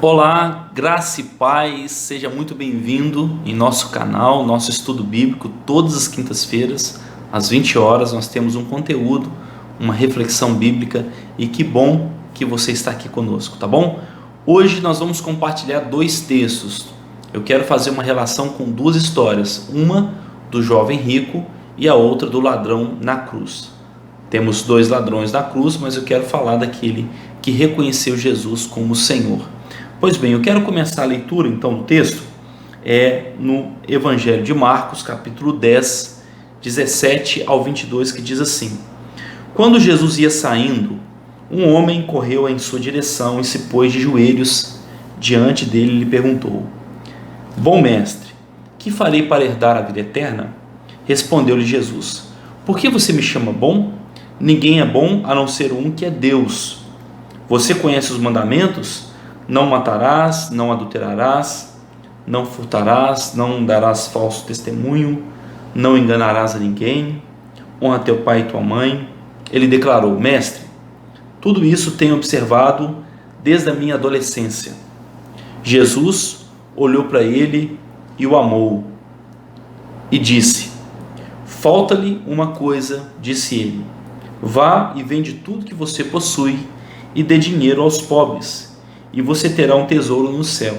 Olá, graça e paz, seja muito bem-vindo em nosso canal, nosso estudo bíblico. Todas as quintas-feiras, às 20 horas, nós temos um conteúdo, uma reflexão bíblica, e que bom que você está aqui conosco, tá bom? Hoje nós vamos compartilhar dois textos. Eu quero fazer uma relação com duas histórias, uma do jovem rico e a outra do ladrão na cruz. Temos dois ladrões na cruz, mas eu quero falar daquele que reconheceu Jesus como Senhor. Pois bem, eu quero começar a leitura então do texto no Evangelho de Marcos, capítulo 10, 17 ao 22, que diz assim: Quando Jesus ia saindo, um homem correu em sua direção e se pôs de joelhos diante dele e lhe perguntou: Bom mestre, que farei para herdar a vida eterna? Respondeu-lhe Jesus: Por que você me chama bom? Ninguém é bom a não ser um, que é Deus. Você conhece os mandamentos? Não matarás, não adulterarás, não furtarás, não darás falso testemunho, não enganarás a ninguém, honra teu pai e tua mãe. Ele declarou: Mestre, tudo isso tenho observado desde a minha adolescência. Jesus olhou para ele e o amou e disse: Falta-lhe uma coisa, disse ele. Vá e vende tudo que você possui e dê dinheiro aos pobres, e você terá um tesouro no céu.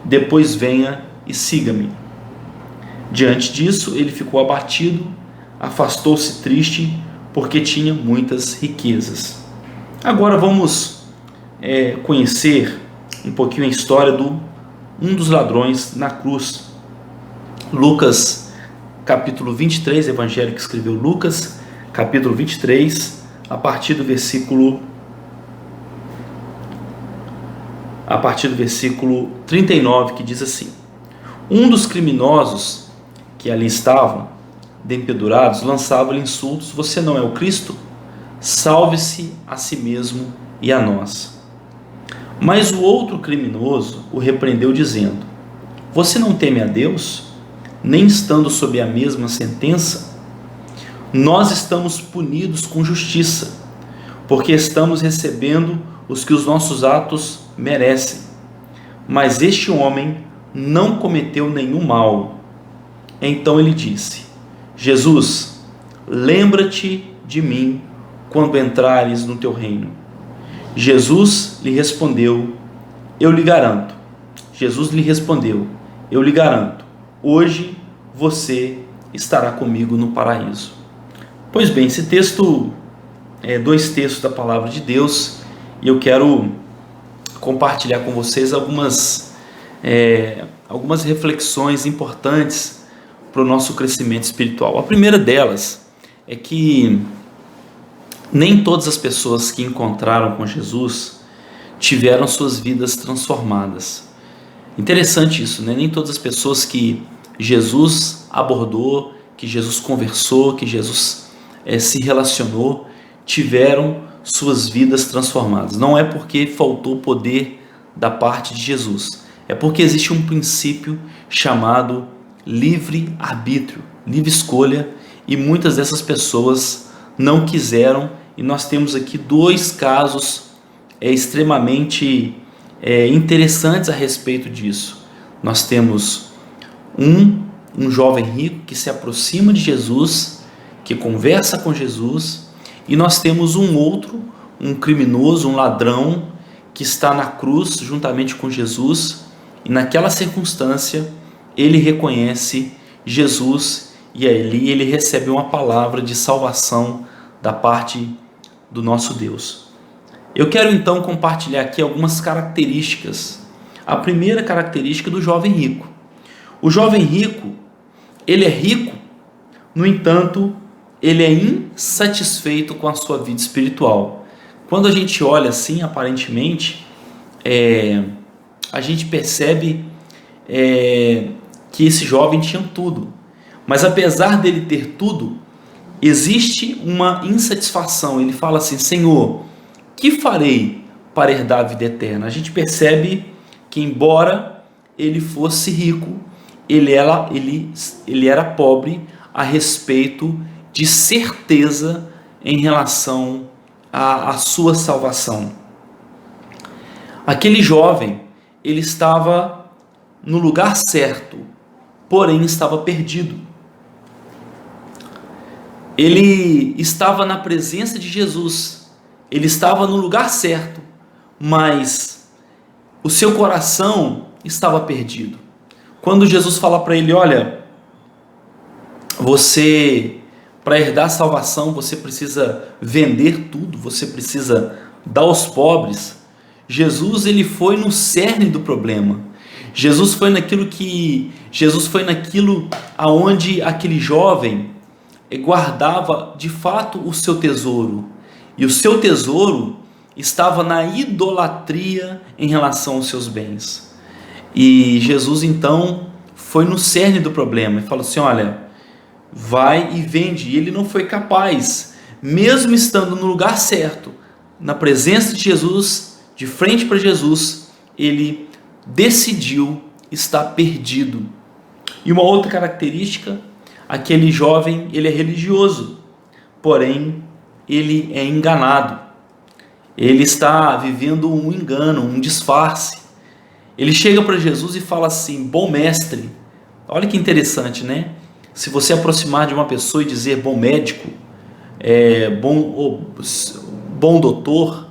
Depois venha e siga-me. Diante disso, ele ficou abatido, afastou-se triste, porque tinha muitas riquezas. Agora vamos conhecer um pouquinho a história um dos ladrões na cruz. Lucas, capítulo 23, evangelho que escreveu Lucas, capítulo 23, a partir do versículo 39, que diz assim: Um dos criminosos que ali estavam, dempedurados, lançava-lhe insultos: Você não é o Cristo? Salve-se a si mesmo e a nós. Mas o outro criminoso o repreendeu, dizendo: Você não teme a Deus, nem estando sob a mesma sentença? Nós estamos punidos com justiça, porque estamos recebendo os que os nossos atos merecem. Mas este homem não cometeu nenhum mal. Então ele disse: Jesus, lembra-te de mim quando entrares no teu reino. Jesus lhe respondeu: Eu lhe garanto. Hoje você estará comigo no paraíso. Pois bem, esse texto é dois textos da palavra de Deus, e eu quero compartilhar com vocês algumas reflexões importantes para o nosso crescimento espiritual. A primeira delas é que nem todas as pessoas que encontraram com Jesus tiveram suas vidas transformadas. Interessante isso, né? Nem todas as pessoas que Jesus abordou, que Jesus conversou, que Jesus se relacionou, tiveram suas vidas transformadas. Não é porque faltou poder da parte de Jesus, é porque existe um princípio chamado livre-arbítrio, livre escolha, e muitas dessas pessoas não quiseram, e nós temos aqui dois casos extremamente interessantes a respeito disso. Nós temos um jovem rico que se aproxima de Jesus, que conversa com Jesus, e nós temos um criminoso, um ladrão, que está na cruz juntamente com Jesus, e naquela circunstância ele reconhece Jesus, e ali ele recebe uma palavra de salvação da parte do nosso Deus. Eu quero então compartilhar aqui algumas características. A primeira característica do jovem rico. O jovem rico, ele é rico, no entanto, ele é insatisfeito com a sua vida espiritual. Quando a gente olha assim, aparentemente, a gente percebe que esse jovem tinha tudo. Mas apesar dele ter tudo, existe uma insatisfação. Ele fala assim: Senhor, que farei para herdar a vida eterna? A gente percebe que, embora ele fosse rico, ele era pobre a respeito de certeza em relação à sua salvação. Aquele jovem ele estava no lugar certo, porém estava perdido. Ele estava na presença de Jesus, ele estava no lugar certo, mas o seu coração estava perdido. Quando Jesus fala para ele, olha, você, para herdar a salvação, você precisa vender tudo, você precisa dar aos pobres. Jesus, ele foi no cerne do problema. Jesus foi naquilo aonde aquele jovem guardava de fato o seu tesouro. E o seu tesouro estava na idolatria em relação aos seus bens. E Jesus então foi no cerne do problema e falou assim, olha, vai e vende. E ele não foi capaz, mesmo estando no lugar certo, na presença de Jesus, de frente para Jesus, ele decidiu estar perdido. E uma outra característica, aquele jovem, ele é religioso, porém ele é enganado. Ele está vivendo um engano, um disfarce. Ele chega para Jesus e fala assim, bom mestre. Olha que interessante, né? Se você aproximar de uma pessoa e dizer bom médico, bom doutor,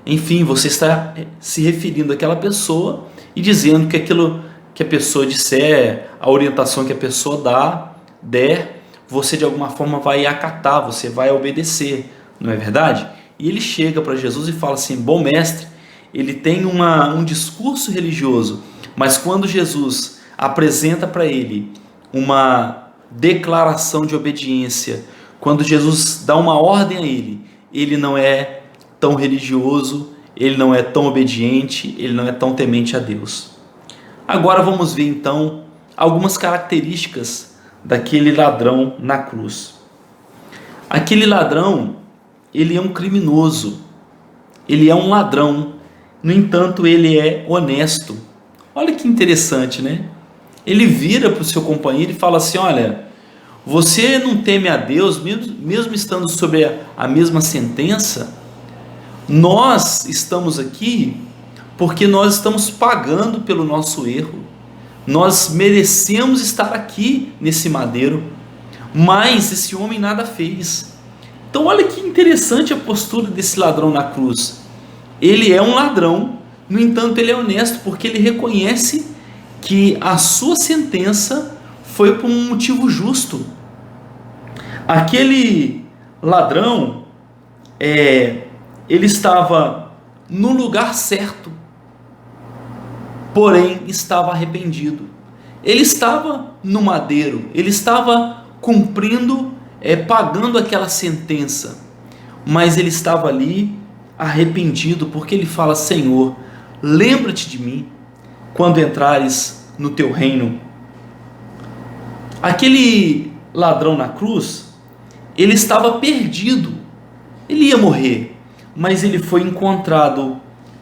enfim, você está se referindo àquela pessoa e dizendo que aquilo que a pessoa disser, a orientação que a pessoa der, você de alguma forma vai acatar, você vai obedecer, não é verdade? E ele chega para Jesus e fala assim, bom mestre. Ele tem um discurso religioso, mas quando Jesus apresenta para ele uma declaração de obediência, quando Jesus dá uma ordem a ele, ele não é tão religioso, ele não é tão obediente, ele não é tão temente a Deus. Agora vamos ver então algumas características daquele ladrão na cruz. Aquele ladrão, ele é um criminoso, ele é um ladrão, no entanto ele é honesto. Olha que interessante, né? Ele vira para o seu companheiro e fala assim, olha, você não teme a Deus, mesmo estando sobre a mesma sentença? Nós estamos aqui porque nós estamos pagando pelo nosso erro. Nós merecemos estar aqui nesse madeiro, mas esse homem nada fez. Então olha que interessante a postura desse ladrão na cruz. Ele é um ladrão, no entanto ele é honesto, porque ele reconhece que a sua sentença foi por um motivo justo. Aquele ladrão, ele estava no lugar certo, porém estava arrependido. Ele estava no madeiro, ele estava cumprindo, pagando aquela sentença, mas ele estava ali arrependido, porque ele fala, Senhor, lembra-te de mim quando entrares no teu reino. Aquele ladrão na cruz, ele estava perdido, ele ia morrer, mas ele foi encontrado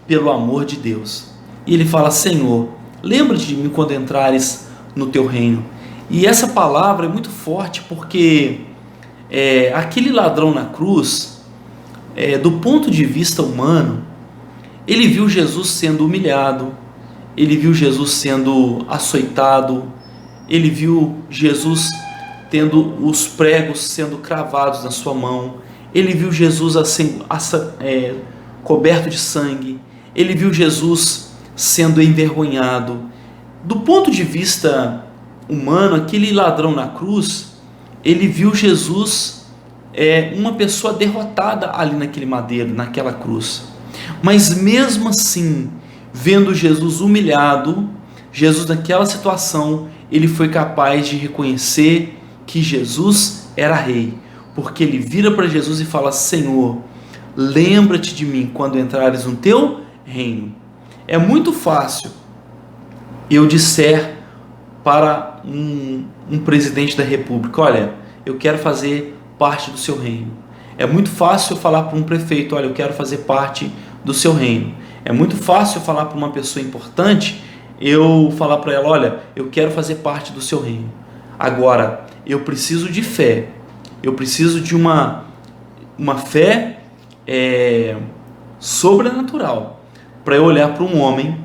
pelo amor de Deus. E ele fala, Senhor, lembra-te de mim quando entrares no teu reino. E essa palavra é muito forte, porque aquele ladrão na cruz, do ponto de vista humano, ele viu Jesus sendo humilhado, ele viu Jesus sendo açoitado, ele viu Jesus tendo os pregos sendo cravados na sua mão, ele viu Jesus coberto de sangue, ele viu Jesus sendo envergonhado. Do ponto de vista humano, aquele ladrão na cruz, ele viu Jesus, uma pessoa derrotada ali naquele madeiro, naquela cruz. Mas mesmo assim, vendo Jesus humilhado, Jesus naquela situação, ele foi capaz de reconhecer que Jesus era rei, porque ele vira para Jesus e fala, Senhor, lembra-te de mim quando entrares no teu reino. É muito fácil eu disser para um presidente da república, olha, eu quero fazer parte do seu reino. É muito fácil eu falar para um prefeito, olha, eu quero fazer parte do seu reino. É muito fácil eu falar para uma pessoa importante, eu falar para ela, olha, eu quero fazer parte do seu reino. Agora, eu preciso de fé, eu preciso de uma fé sobrenatural, para eu olhar para um homem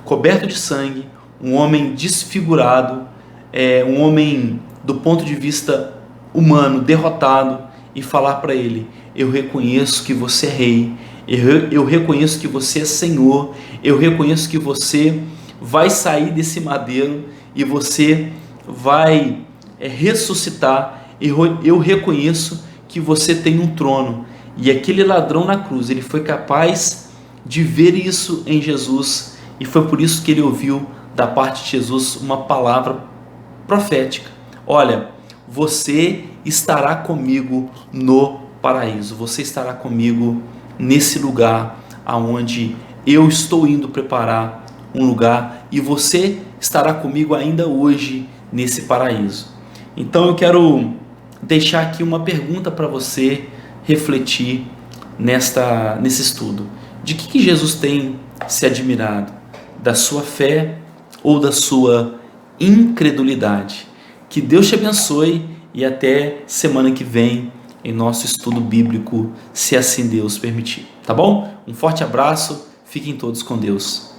coberto de sangue, um homem desfigurado, um homem do ponto de vista humano, derrotado, e falar para ele: eu reconheço que você é rei, eu reconheço que você é Senhor, eu reconheço que você vai sair desse madeiro e você vai ressuscitar, eu reconheço que você tem um trono. E aquele ladrão na cruz, ele foi capaz de ver isso em Jesus, e foi por isso que ele ouviu da parte de Jesus uma palavra profética: olha, você estará comigo no paraíso, você estará comigo nesse lugar aonde eu estou indo preparar um lugar, e você estará comigo ainda hoje nesse paraíso. Então eu quero deixar aqui uma pergunta para você refletir nesse estudo. De que Jesus tem se admirado? Da sua fé ou da sua incredulidade? Que Deus te abençoe e até semana que vem em nosso estudo bíblico, se assim Deus permitir. Tá bom? Um forte abraço, fiquem todos com Deus.